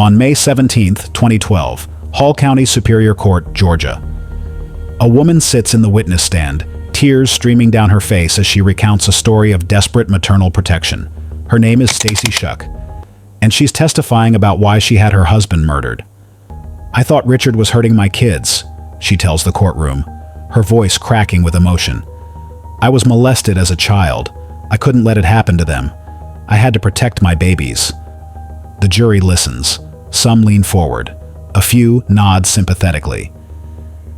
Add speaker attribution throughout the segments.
Speaker 1: On May 17, 2012, Hall County Superior Court, Georgia. A woman sits in the witness stand, tears streaming down her face as she recounts a story of desperate maternal protection. Her name is Stacy Shuck, and she's testifying about why she had her husband murdered. "I thought Richard was hurting my kids," she tells the courtroom, her voice cracking with emotion. "I was molested as a child. I couldn't let it happen to them. I had to protect my babies." The jury listens. Some lean forward. A few nod sympathetically.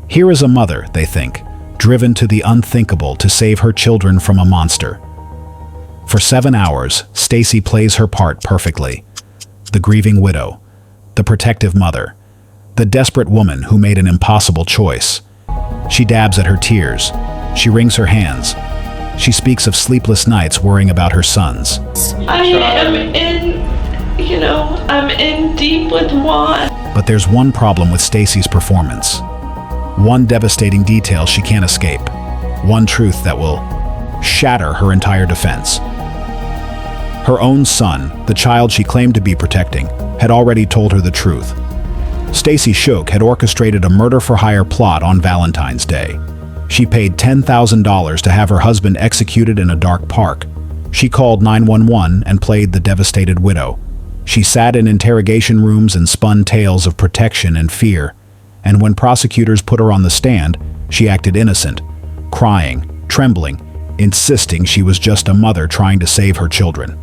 Speaker 1: Here is a mother, they think, driven to the unthinkable to save her children from a monster. For 7 hours, Stacy plays her part perfectly. The grieving widow, the protective mother, the desperate woman who made an impossible choice. She dabs at her tears. She wrings her hands. She speaks of sleepless nights worrying about her sons.
Speaker 2: I'm in deep with want.
Speaker 1: But there's one problem with Stacy's performance. One devastating detail she can't escape. One truth that will shatter her entire defense. Her own son, the child she claimed to be protecting, had already told her the truth. Stacy Shuck had orchestrated a murder-for-hire plot on Valentine's Day. She paid $10,000 to have her husband executed in a dark park. She called 911 and played the devastated widow. She sat in interrogation rooms and spun tales of protection and fear. And when prosecutors put her on the stand, she acted innocent, crying, trembling, insisting she was just a mother trying to save her children,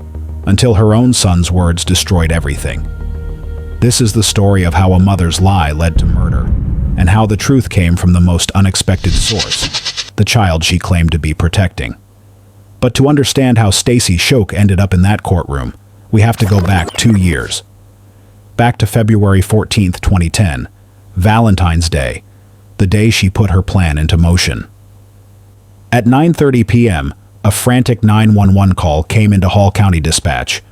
Speaker 1: until her own son's words destroyed everything. This is the story of how a mother's lie led to murder, and how the truth came from the most unexpected source, the child she claimed to be protecting. But to understand how Stacy Shuck ended up in that courtroom, we have to go back 2 years. Back to February 14, 2010, Valentine's Day, the day she put her plan into motion. At 9:30 p.m., a frantic 911 call came into Hall County Dispatch.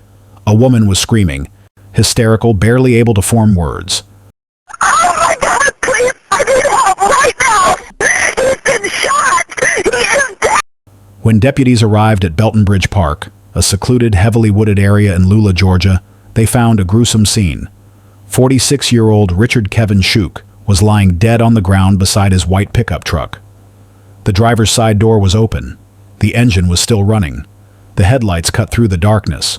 Speaker 1: A woman was screaming, hysterical, barely able to form words.
Speaker 3: "Oh my God, please, I need help right now! He's been shot! He is dead!"
Speaker 1: When deputies arrived at Belton Bridge Park, a secluded, heavily wooded area in Lula, Georgia, they found a gruesome scene. 46-year-old Richard Kevin Shuck was lying dead on the ground beside his white pickup truck. The driver's side door was open. The engine was still running. The headlights cut through the darkness.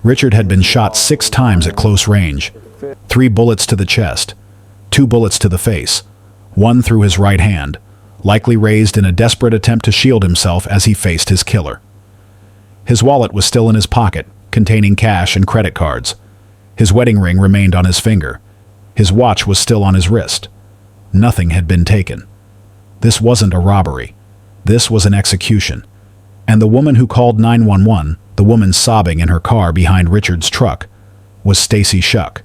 Speaker 1: Richard had been shot 6 times at close range. 3 bullets to the chest, 2 bullets to the face, 1 through his right hand, likely raised in a desperate attempt to shield himself as he faced his killer. His wallet was still in his pocket, containing cash and credit cards. His wedding ring remained on his finger. His watch was still on his wrist. Nothing had been taken. This wasn't a robbery. This was an execution. And the woman who called 911, the woman sobbing in her car behind Richard's truck, was Stacy Shuck,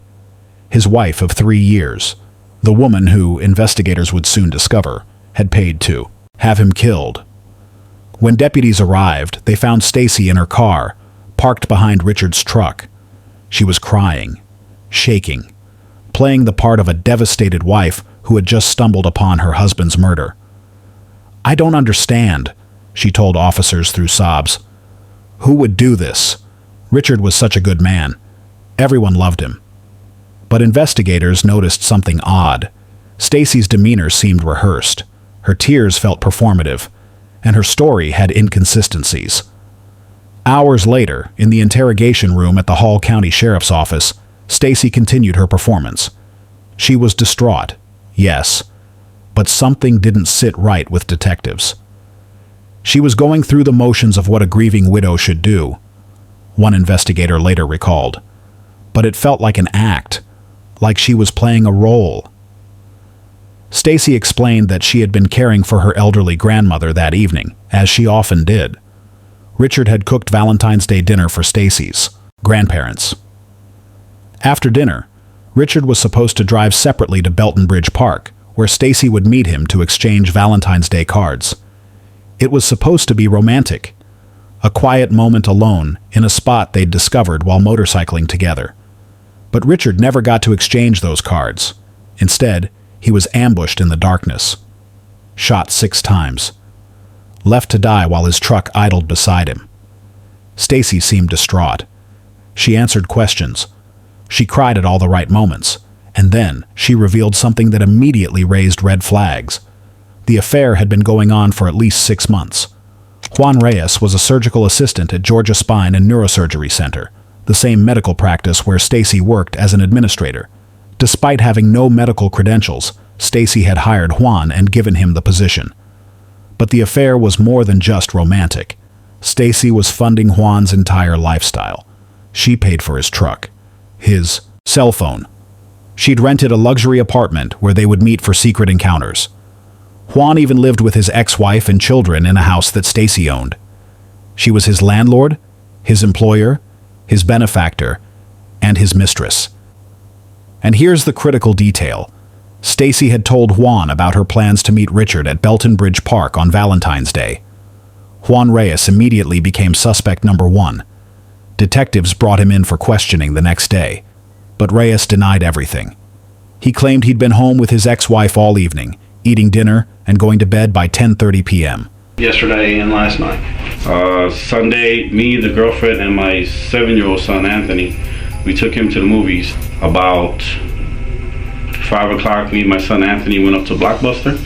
Speaker 1: his wife of 3 years, the woman who, investigators would soon discover, had paid to have him killed. When deputies arrived, they found Stacy in her car, parked behind Richard's truck. She was crying, shaking, playing the part of a devastated wife who had just stumbled upon her husband's murder. "I don't understand," she told officers through sobs. "Who would do this? Richard was such a good man. Everyone loved him." But investigators noticed something odd. Stacy's demeanor seemed rehearsed. Her tears felt performative, and her story had inconsistencies. Hours later, in the interrogation room at the Hall County Sheriff's Office, Stacy continued her performance. She was distraught, yes, but something didn't sit right with detectives. She was going through the motions of what a grieving widow should do, one investigator later recalled, but it felt like an act, like she was playing a role. Stacy explained that she had been caring for her elderly grandmother that evening, as she often did. Richard had cooked Valentine's Day dinner for Stacy's grandparents. After dinner, Richard was supposed to drive separately to Belton Bridge Park, where Stacy would meet him to exchange Valentine's Day cards. It was supposed to be romantic, a quiet moment alone in a spot they'd discovered while motorcycling together. But Richard never got to exchange those cards. Instead, he was ambushed in the darkness, shot 6 times, left to die while his truck idled beside him. Stacy seemed distraught. She answered questions, She cried at all the right moments, and then she revealed something that immediately raised red flags. The affair had been going on for at least 6 months. Juan Reyes was a surgical assistant at Georgia Spine and Neurosurgery Center, the same medical practice where Stacy worked as an administrator. Despite having no medical credentials, Stacy had hired Juan and given him the position. But the affair was more than just romantic. Stacy was funding Juan's entire lifestyle. She paid for his truck, his cell phone. She'd rented a luxury apartment where they would meet for secret encounters. Juan even lived with his ex-wife and children in a house that Stacy owned. She was his landlord, his employer, his benefactor, and his mistress. And here's the critical detail. Stacy had told Juan about her plans to meet Richard at Belton Bridge Park on Valentine's Day. Juan Reyes immediately became suspect number 1. Detectives brought him in for questioning the next day, but Reyes denied everything. He claimed he'd been home with his ex-wife all evening, eating dinner and going to bed by 10:30 p.m.
Speaker 4: Yesterday and last night. Sunday, me, the girlfriend, and my 7-year-old son, Anthony, we took him to the movies. About 5 o'clock, me and my son, Anthony, went up to Blockbuster.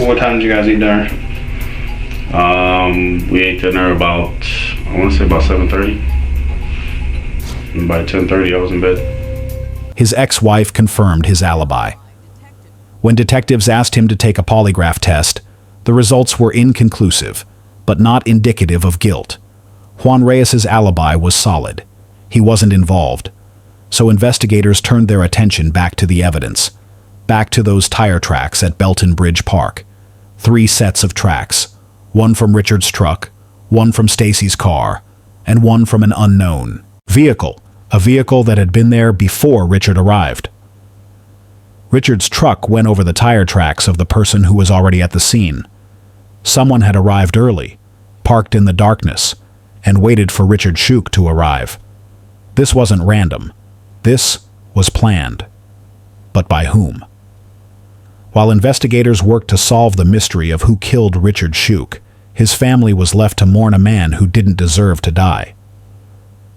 Speaker 4: What time did you guys eat dinner? We ate dinner about, I want to say about 7:30. And by 10:30, I was in bed.
Speaker 1: His ex-wife confirmed his alibi. When detectives asked him to take a polygraph test, the results were inconclusive, but not indicative of guilt. Juan Reyes's alibi was solid. He wasn't involved. So investigators turned their attention back to the evidence, back to those tire tracks at Belton Bridge Park. 3 sets of tracks, one from Richard's truck, one from Stacy's car, and one from an unknown vehicle, a vehicle that had been there before Richard arrived. Richard's truck went over the tire tracks of the person who was already at the scene. Someone had arrived early, parked in the darkness, and waited for Richard Schuch to arrive. This wasn't random. This was planned. But by whom? While investigators worked to solve the mystery of who killed Richard Schuch, his family was left to mourn a man who didn't deserve to die.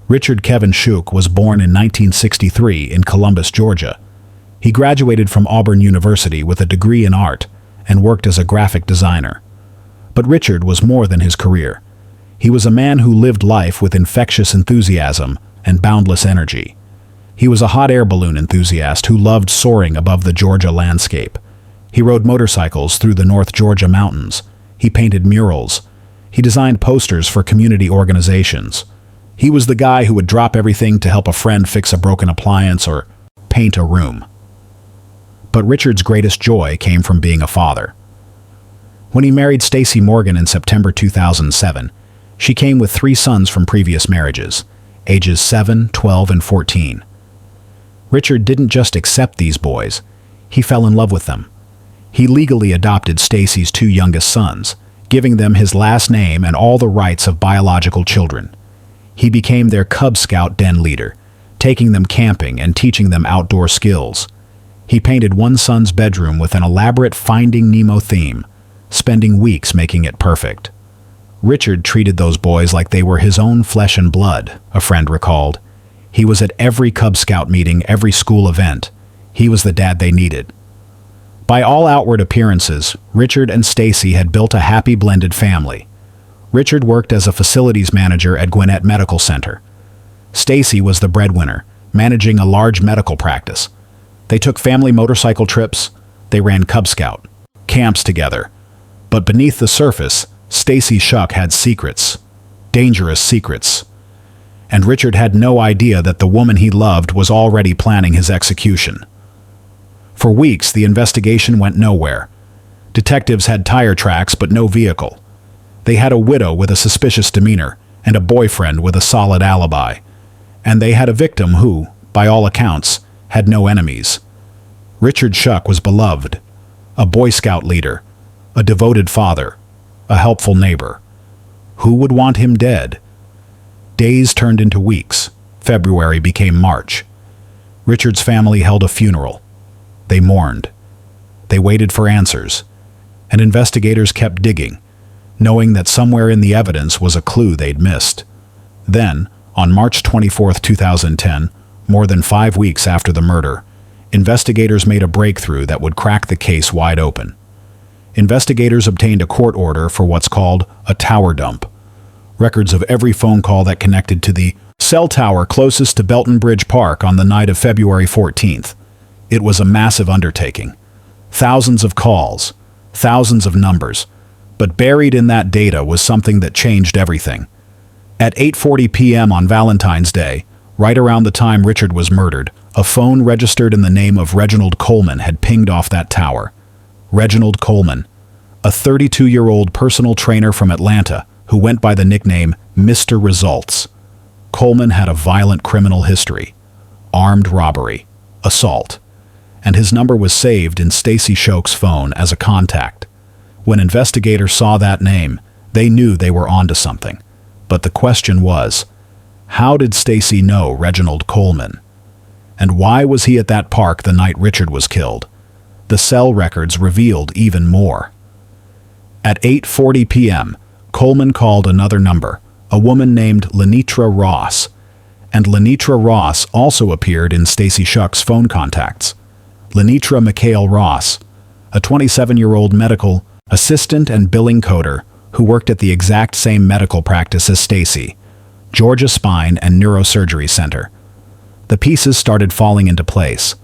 Speaker 1: Richard Kevin Schuch was born in 1963 in Columbus, Georgia. He graduated from Auburn University with a degree in art and worked as a graphic designer. But Richard was more than his career. He was a man who lived life with infectious enthusiasm and boundless energy. He was a hot air balloon enthusiast who loved soaring above the Georgia landscape. He rode motorcycles through the North Georgia mountains. He painted murals. He designed posters for community organizations. He was the guy who would drop everything to help a friend fix a broken appliance or paint a room. But Richard's greatest joy came from being a father. When he married Stacy Morgan in September 2007, she came with 3 sons from previous marriages, ages 7, 12, and 14. Richard didn't just accept these boys, he fell in love with them. He legally adopted Stacy's 2 youngest sons, giving them his last name and all the rights of biological children. He became their Cub Scout den leader, taking them camping and teaching them outdoor skills. He painted one son's bedroom with an elaborate Finding Nemo theme, spending weeks making it perfect. Richard treated those boys like they were his own flesh and blood, a friend recalled. He was at every Cub Scout meeting, every school event. He was the dad they needed. By all outward appearances, Richard and Stacy had built a happy blended family. Richard worked as a facilities manager at Gwinnett Medical Center. Stacy was the breadwinner, managing a large medical practice. They took family motorcycle trips. They ran Cub Scout camps together. But beneath the surface, Stacy Schuch had secrets, dangerous secrets. And Richard had no idea that the woman he loved was already planning his execution. For weeks, the investigation went nowhere. Detectives had tire tracks but no vehicle. They had a widow with a suspicious demeanor and a boyfriend with a solid alibi. And they had a victim who, by all accounts, had no enemies. Richard Schuch was beloved, a Boy Scout leader, a devoted father, a helpful neighbor. Who would want him dead? Days turned into weeks. February became March. Richard's family held a funeral. They mourned. They waited for answers. And investigators kept digging, knowing that somewhere in the evidence was a clue they'd missed. Then, on March 24, 2010, More than 5 weeks after the murder, investigators made a breakthrough that would crack the case wide open. Investigators obtained a court order for what's called a tower dump. Records of every phone call that connected to the cell tower closest to Belton Bridge Park on the night of February 14th. It was a massive undertaking. Thousands of calls, thousands of numbers, but buried in that data was something that changed everything. At 8:40 p.m. on Valentine's Day, right around the time Richard was murdered, a phone registered in the name of Reginald Coleman had pinged off that tower. Reginald Coleman, a 32-year-old personal trainer from Atlanta who went by the nickname Mr. Results. Coleman had a violent criminal history, armed robbery, assault, and his number was saved in Stacy Shouk's phone as a contact. When investigators saw that name, they knew they were onto something. But the question was, how did Stacy know Reginald Coleman? And why was he at that park the night Richard was killed? The cell records revealed even more. At 8:40 p.m., Coleman called another number, a woman named Lenitra Ross, and Lenitra Ross also appeared in Stacy Shouk's phone contacts. Lenitra McHale Ross, a 27-year-old medical assistant and billing coder who worked at the exact same medical practice as Stacy, Georgia Spine and Neurosurgery Center. The pieces started falling into place.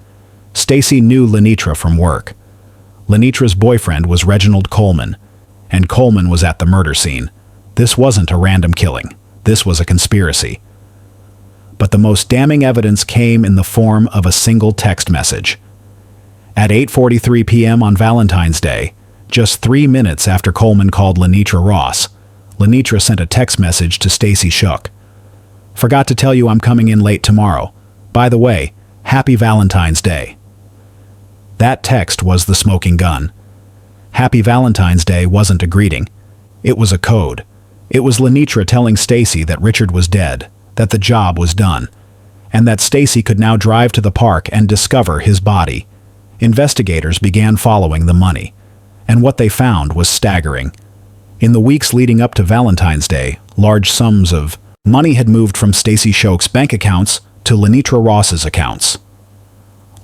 Speaker 1: Stacy knew Lenitra from work. Lenitra's boyfriend was Reginald Coleman, and Coleman was at the murder scene. This wasn't a random killing. This was a conspiracy. But the most damning evidence came in the form of a single text message. At 8:43 p.m. on Valentine's Day, just 3 minutes after Coleman called Lenitra Ross, Lenitra sent a text message to Stacy Shouk. "Forgot to tell you I'm coming in late tomorrow. By the way, happy Valentine's Day." That text was the smoking gun. Happy Valentine's Day wasn't a greeting. It was a code. It was Lenitra telling Stacy that Richard was dead, that the job was done, and that Stacy could now drive to the park and discover his body. Investigators began following the money, and what they found was staggering. In the weeks leading up to Valentine's Day, large sums of money had moved from Stacy Shouk's bank accounts to Lenitra Ross's accounts.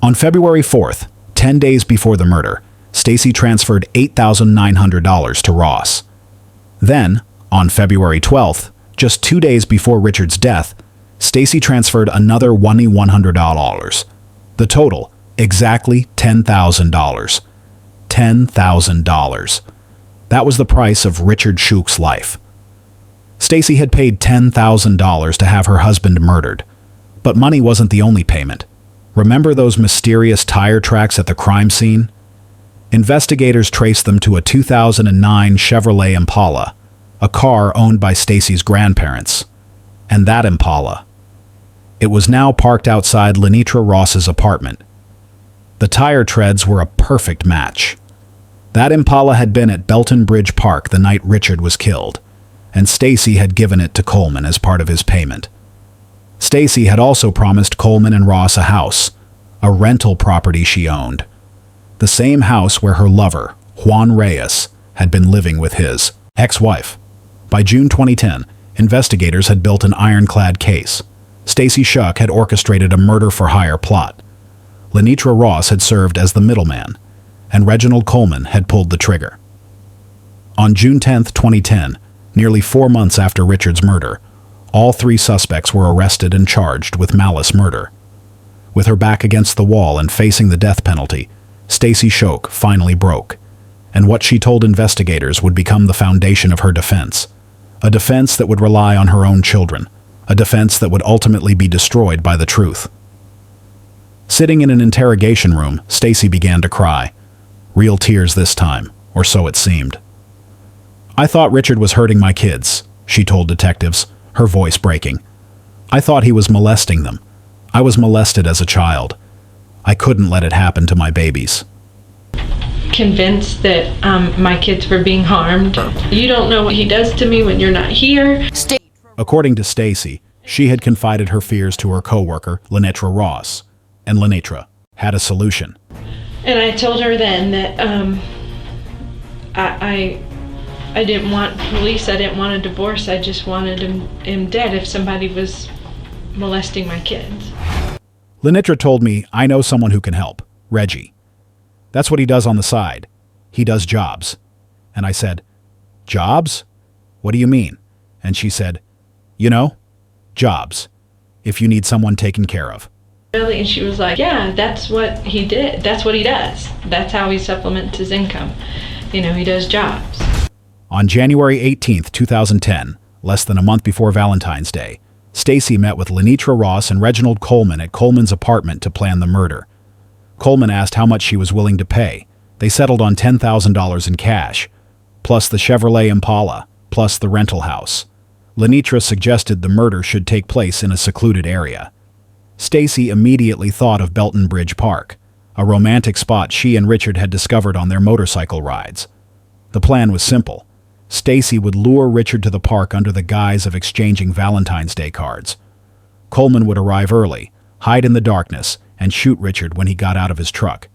Speaker 1: On February 4th, 10 days before the murder, Stacy transferred $8,900 to Ross. Then, on February 12th, just 2 days before Richard's death, Stacy transferred another $1,100. The total, exactly $10,000. $10,000. That was the price of Richard Shouk's life. Stacy had paid $10,000 to have her husband murdered. But money wasn't the only payment. Remember those mysterious tire tracks at the crime scene? Investigators traced them to a 2009 Chevrolet Impala, a car owned by Stacy's grandparents. And that Impala, it was now parked outside Lenitra Ross's apartment. The tire treads were a perfect match. That Impala had been at Belton Bridge Park the night Richard was killed, and Stacy had given it to Coleman as part of his payment. Stacy had also promised Coleman and Ross a house, a rental property she owned. The same house where her lover, Juan Reyes, had been living with his ex-wife. By June 2010, investigators had built an ironclad case. Stacy Shouk had orchestrated a murder-for-hire plot. Lenitra Ross had served as the middleman, and Reginald Coleman had pulled the trigger. On June 10, 2010, nearly 4 months after Richard's murder, all 3 suspects were arrested and charged with malice murder. With her back against the wall and facing the death penalty, Stacy Shouk finally broke, and what she told investigators would become the foundation of her defense. A defense that would rely on her own children, a defense that would ultimately be destroyed by the truth. Sitting in an interrogation room, Stacy began to cry. Real tears this time, or so it seemed. "I thought Richard was hurting my kids," she told detectives, her voice breaking. "I thought he was molesting them. I was molested as a child. I couldn't let it happen to my babies."
Speaker 2: Convinced that my kids were being harmed. You don't know what he does to me when you're not here.
Speaker 1: According to Stacy, she had confided her fears to her coworker, Lenitra Ross, and Lenitra had a solution.
Speaker 2: And I told her then that I didn't want police, I didn't want a divorce, I just wanted him dead if somebody was molesting my kids.
Speaker 1: Lenitra told me, I know someone who can help. Reggie. That's what he does on the side. He does jobs. And I said, jobs? What do you mean? And she said, you know, jobs. If you need someone taken care of.
Speaker 2: Really? And she was like, yeah, that's what he did. That's what he does. That's how he supplements his income. You know, he does jobs.
Speaker 1: On January 18th, 2010, less than a month before Valentine's Day, Stacy met with Lenitra Ross and Reginald Coleman at Coleman's apartment to plan the murder. Coleman asked how much she was willing to pay. They settled on $10,000 in cash, plus the Chevrolet Impala, plus the rental house. Lenitra suggested the murder should take place in a secluded area. Stacy immediately thought of Belton Bridge Park, a romantic spot she and Richard had discovered on their motorcycle rides. The plan was simple. Stacy would lure Richard to the park under the guise of exchanging Valentine's Day cards. Coleman would arrive early, hide in the darkness, and shoot Richard when he got out of his truck.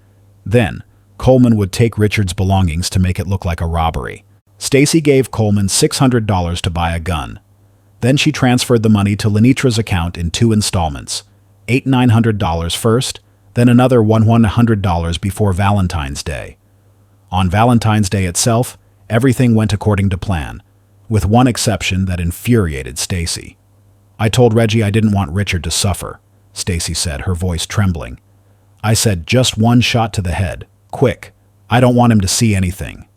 Speaker 1: Then, Coleman would take Richard's belongings to make it look like a robbery. Stacy gave Coleman $600 to buy a gun. Then she transferred the money to Lenitra's account in 2 installments, $900 first, then another $100 before Valentine's Day. On Valentine's Day itself, everything went according to plan, with one exception that infuriated Stacy. I told Reggie I didn't want Richard to suffer, Stacy said, her voice trembling. I said, just one shot to the head, quick. I don't want him to see anything.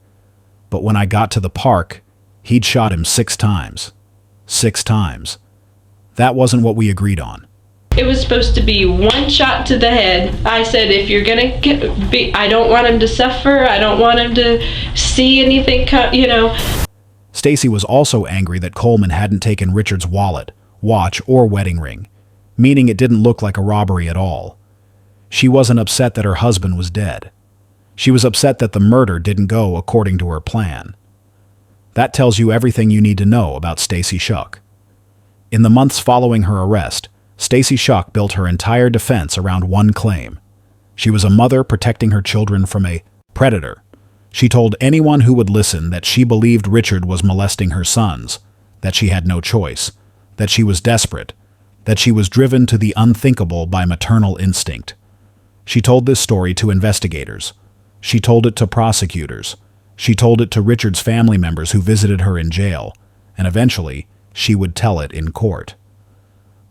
Speaker 1: But when I got to the park, he'd shot him 6 times. 6 times. That wasn't what we agreed on.
Speaker 2: It was supposed to be one shot to the head. I said, if you're gonna I don't want him to suffer. I don't want him to see anything, you know.
Speaker 1: Stacy was also angry that Coleman hadn't taken Richard's wallet, watch, or wedding ring, meaning it didn't look like a robbery at all. She wasn't upset that her husband was dead. She was upset that the murder didn't go according to her plan. That tells you everything you need to know about Stacy Shuck. In the months following her arrest, Stacy Shuck built her entire defense around one claim. She was a mother protecting her children from a predator. She told anyone who would listen that she believed Richard was molesting her sons, that she had no choice, that she was desperate, that she was driven to the unthinkable by maternal instinct. She told this story to investigators. She told it to prosecutors. She told it to Richard's family members who visited her in jail, and eventually she would tell it in court.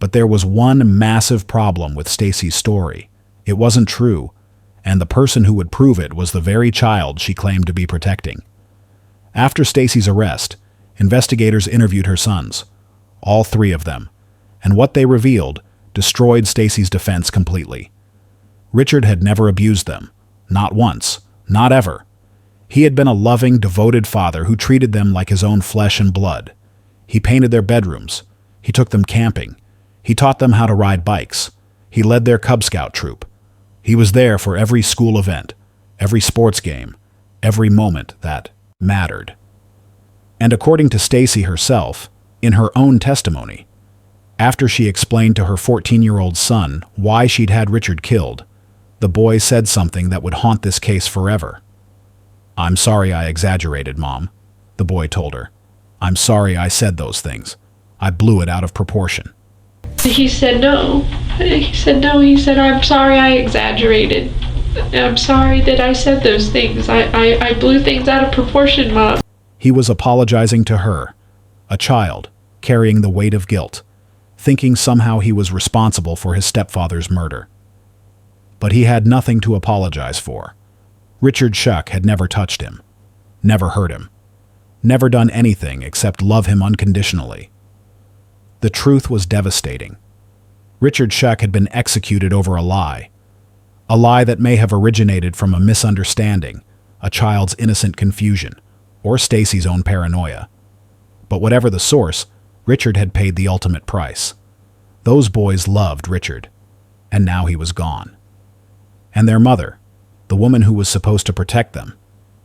Speaker 1: But there was one massive problem with Stacy's story. It wasn't true, and the person who would prove it was the very child she claimed to be protecting. After Stacy's arrest, investigators interviewed her sons, all 3 of them, and what they revealed destroyed Stacy's defense completely. Richard had never abused them, not once, not ever. He had been a loving, devoted father who treated them like his own flesh and blood. He painted their bedrooms. He took them camping. He taught them how to ride bikes. He led their Cub Scout troop. He was there for every school event, every sports game, every moment that mattered. And according to Stacy herself, in her own testimony, after she explained to her 14-year-old son why she'd had Richard killed, the boy said something that would haunt this case forever. "I'm sorry I exaggerated, Mom," the boy told her. "I'm sorry I said those things. I blew it out of proportion."
Speaker 2: He said no. He said, I'm sorry I exaggerated. I'm sorry that I said those things. I blew things out of proportion, Mom.
Speaker 1: He was apologizing to her, a child, carrying the weight of guilt, thinking somehow he was responsible for his stepfather's murder. But he had nothing to apologize for. Richard Shuck had never touched him, never hurt him, never done anything except love him unconditionally. The truth was devastating. Richard Shuck had been executed over a lie that may have originated from a misunderstanding, a child's innocent confusion, or Stacy's own paranoia. But whatever the source, Richard had paid the ultimate price. Those boys loved Richard, and now he was gone. And their mother, the woman who was supposed to protect them,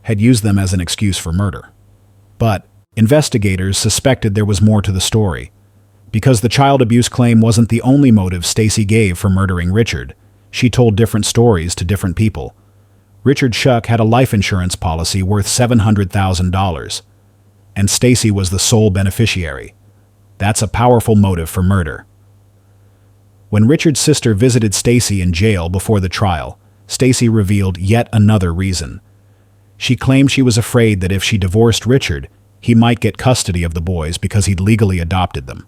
Speaker 1: had used them as an excuse for murder. But investigators suspected there was more to the story. Because the child abuse claim wasn't the only motive Stacy gave for murdering Richard, she told different stories to different people. Richard Shuck had a life insurance policy worth $700,000, and Stacy was the sole beneficiary. That's a powerful motive for murder. When Richard's sister visited Stacy in jail before the trial, Stacy revealed yet another reason. She claimed she was afraid that if she divorced Richard, he might get custody of the boys because he'd legally adopted them.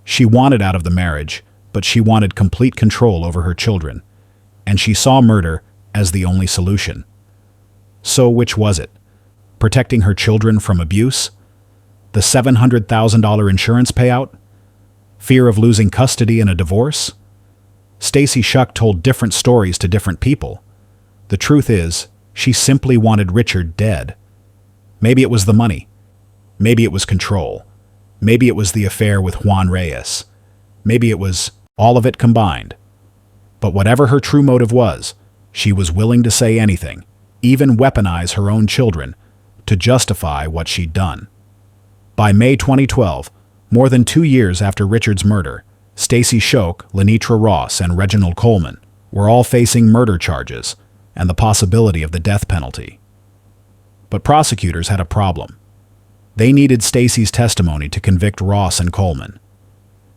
Speaker 1: She wanted out of the marriage, but she wanted complete control over her children, and she saw murder as the only solution. So which was it? Protecting her children from abuse? The $700,000 insurance payout? Fear of losing custody in a divorce? Stacy Shuck told different stories to different people. The truth is, she simply wanted Richard dead. Maybe it was the money. Maybe it was control. Maybe it was the affair with Juan Reyes. Maybe it was all of it combined. But whatever her true motive was, she was willing to say anything, even weaponize her own children, to justify what she'd done. By May 2012, more than 2 years after Richard's murder, Stacy Shuck, Lenitra Ross, and Reginald Coleman were all facing murder charges and the possibility of the death penalty. But prosecutors had a problem. They needed Stacy's testimony to convict Ross and Coleman.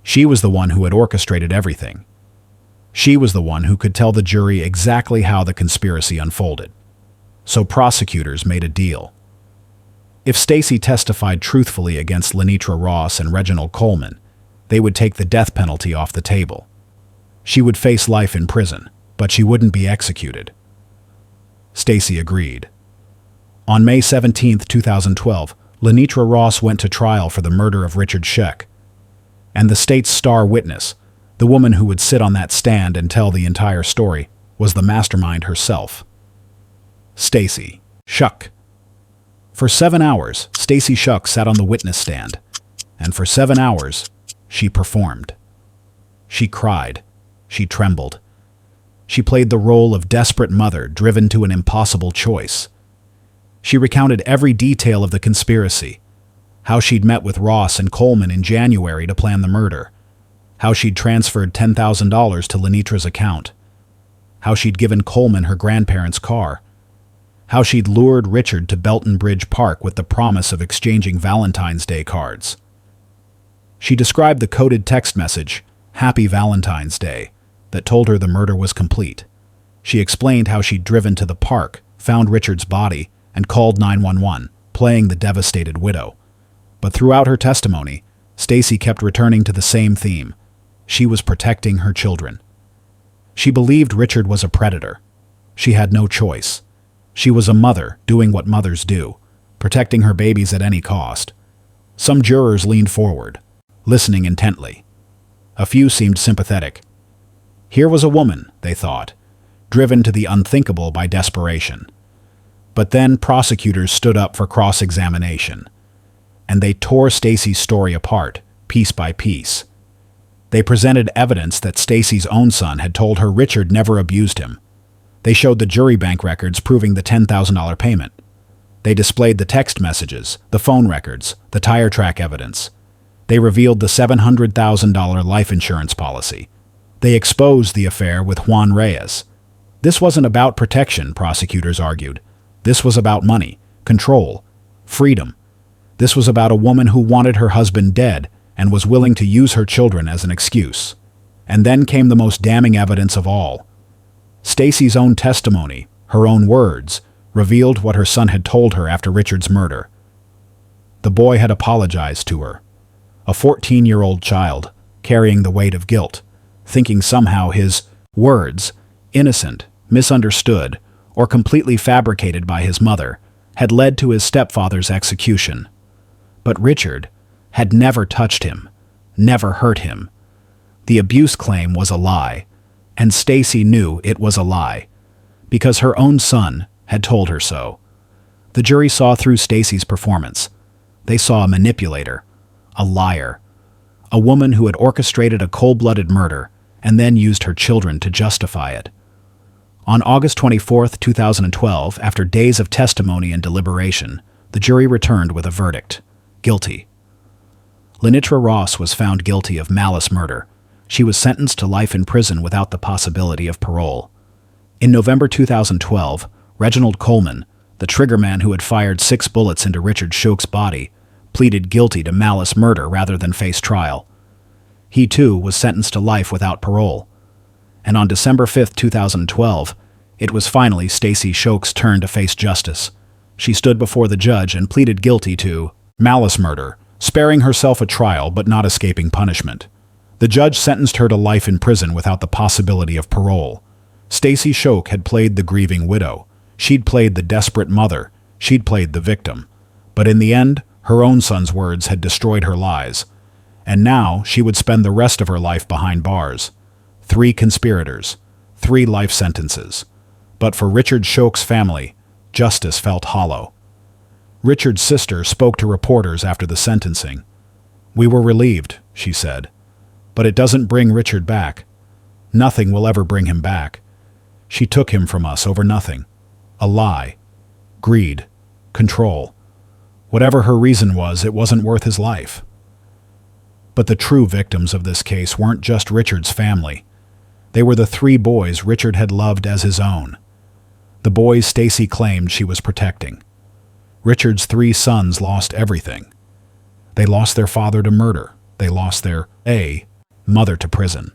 Speaker 1: She was the one who had orchestrated everything. She was the one who could tell the jury exactly how the conspiracy unfolded. So prosecutors made a deal. If Stacy testified truthfully against Lenitra Ross and Reginald Coleman, they would take the death penalty off the table. She would face life in prison, but she wouldn't be executed. Stacy agreed. On May 17, 2012, Lenitra Ross went to trial for the murder of Richard Shuck. And the state's star witness, the woman who would sit on that stand and tell the entire story, was the mastermind herself. Stacy Shuck. For 7 hours, Stacy Shuck sat on the witness stand, and for 7 hours, she performed. She cried. She trembled. She played the role of desperate mother driven to an impossible choice. She recounted every detail of the conspiracy, how she'd met with Ross and Coleman in January to plan the murder, how she'd transferred $10,000 to Lenitra's account, how she'd given Coleman her grandparents' car, how she'd lured Richard to Belton Bridge Park with the promise of exchanging Valentine's Day cards. She described the coded text message, "Happy Valentine's Day," that told her the murder was complete. She explained how she'd driven to the park, found Richard's body, and called 911, playing the devastated widow. But throughout her testimony, Stacy kept returning to the same theme. She was protecting her children. She believed Richard was a predator. She had no choice. She was a mother doing what mothers do, protecting her babies at any cost. Some jurors leaned forward, listening intently. A few seemed sympathetic. Here was a woman, they thought, driven to the unthinkable by desperation. But then prosecutors stood up for cross-examination, and they tore Stacy's story apart, piece by piece. They presented evidence that Stacy's own son had told her Richard never abused him. They showed the jury bank records proving the $10,000 payment. They displayed the text messages, the phone records, the tire track evidence. They revealed the $700,000 life insurance policy. They exposed the affair with Juan Reyes. This wasn't about protection, prosecutors argued. This was about money, control, freedom. This was about a woman who wanted her husband dead and was willing to use her children as an excuse. And then came the most damning evidence of all. Stacy's own testimony, her own words, revealed what her son had told her after Richard's murder. The boy had apologized to her. A 14-year-old child, carrying the weight of guilt, thinking somehow his words, innocent, misunderstood, or completely fabricated by his mother, had led to his stepfather's execution. But Richard had never touched him, never hurt him. The abuse claim was a lie, and Stacy knew it was a lie, because her own son had told her so. The jury saw through Stacy's performance. They saw a manipulator, a liar, a woman who had orchestrated a cold-blooded murder and then used her children to justify it. On August 24, 2012, after days of testimony and deliberation, the jury returned with a verdict: guilty. Lenitra Ross was found guilty of malice murder. She was sentenced to life in prison without the possibility of parole. In November 2012, Reginald Coleman, the triggerman who had fired 6 bullets into Richard Shuck's body, pleaded guilty to malice murder rather than face trial. He too was sentenced to life without parole. And on December 5, 2012, it was finally Stacy Shouk's turn to face justice. She stood before the judge and pleaded guilty to malice murder, sparing herself a trial but not escaping punishment. The judge sentenced her to life in prison without the possibility of parole. Stacy Shouk had played the grieving widow. She'd played the desperate mother. She'd played the victim. But in the end, her own son's words had destroyed her lies. And now she would spend the rest of her life behind bars. 3 conspirators, 3 life sentences. But for Richard Shouk's family, justice felt hollow. Richard's sister spoke to reporters after the sentencing. "We were relieved," she said. "But it doesn't bring Richard back. Nothing will ever bring him back. She took him from us over nothing. A lie. Greed. Control. Whatever her reason was, it wasn't worth his life." But the true victims of this case weren't just Richard's family. They were the 3 boys Richard had loved as his own. The boys Stacy claimed she was protecting. Richard's 3 sons lost everything. They lost their father to murder. They lost their mother to prison.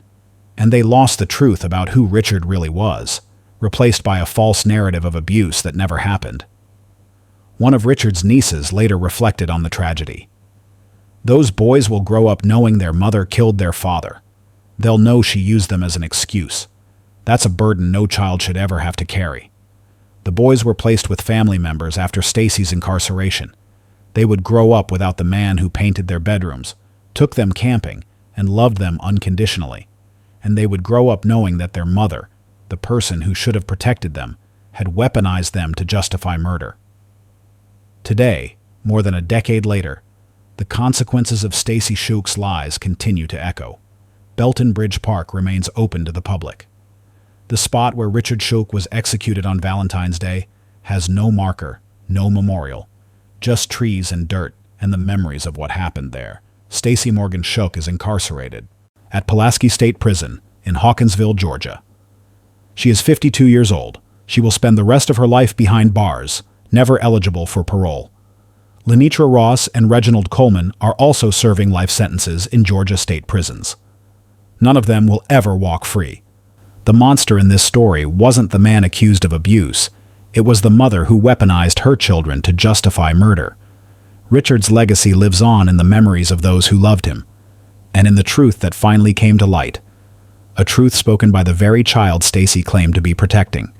Speaker 1: And they lost the truth about who Richard really was, replaced by a false narrative of abuse that never happened. One of Richard's nieces later reflected on the tragedy. "Those boys will grow up knowing their mother killed their father. They'll know she used them as an excuse. That's a burden no child should ever have to carry." The boys were placed with family members after Stacy's incarceration. They would grow up without the man who painted their bedrooms, took them camping, and loved them unconditionally. And they would grow up knowing that their mother, the person who should have protected them, had weaponized them to justify murder. Today, more than a decade later, the consequences of Stacy Shouk's lies continue to echo. Belton Bridge Park remains open to the public. The spot where Richard Shouk was executed on Valentine's Day has no marker, no memorial, just trees and dirt and the memories of what happened there. Stacy Morgan Shouk is incarcerated at Pulaski State Prison in Hawkinsville, Georgia. She is 52 years old. She will spend the rest of her life behind bars, never eligible for parole. Lenitra Ross and Reginald Coleman are also serving life sentences in Georgia state prisons. None of them will ever walk free. The monster in this story wasn't the man accused of abuse. It was the mother who weaponized her children to justify murder. Richard's legacy lives on in the memories of those who loved him, and in the truth that finally came to light. A truth spoken by the very child Stacy claimed to be protecting.